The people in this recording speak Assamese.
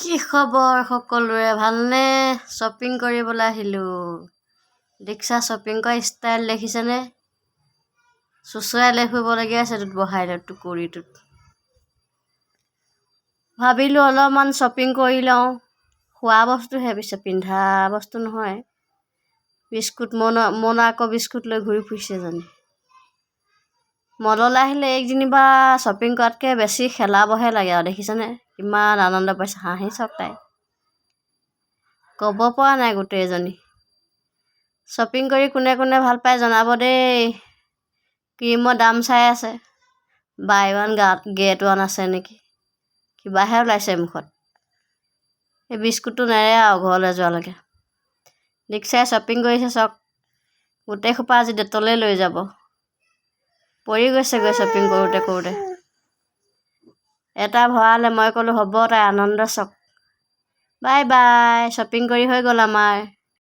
কি খবৰ সকলোৰে ভালনে? শ্বপিং কৰিবলৈ আহিলোঁ। দেখিছা শ্বপিং কৰা ষ্টাইল দেখিছেনে? চুচৰাই লৈ ফুৰিবলগীয়া আছে তোত বহাই লৈ টুকুৰিটোত। ভাবিলোঁ অলপমান শ্বপিং কৰি লওঁ। খোৱা বস্তুহে পিছে পিন্ধা বস্তু নহয়। বিস্কুট মনা আকৌ বিস্কুট লৈ ঘূৰি ফুৰিছে জানি। মললৈ আহিলে এই যেনিবা শ্বপিং কৰাতকৈ বেছি খেলাবহে লাগে আৰু দেখিছেনে? কিমান আনন্দ পাইছে, হাঁহি চাওক তাই। ক'ব পৰা নাই গোটেইজনী। শ্বপিং কৰি কোনে কোনে ভাল পায় জনাব দেই। ক্ৰীমৰ দাম চাই আছে, বাই ওৱান গেট ওৱান আছে নেকি, কিবাহে ওলাইছে মুখত। এই বিস্কুটটো নেৰে আৰু ঘৰলৈ যোৱালৈকে। দেখিছে শ্বপিং কৰিছে চাওক, গোটেই সোপা আজি ডেটলৈ লৈ যাব। পৰি গৈছেগৈ শ্বপিং কৰোঁতে কৰোঁতে। এটা ভৰালে, মই ক'লোঁ হ'ব তাই আনন্দ চাওক। বাই বাই, শ্বপিং কৰি হৈ গ'ল আমাৰ।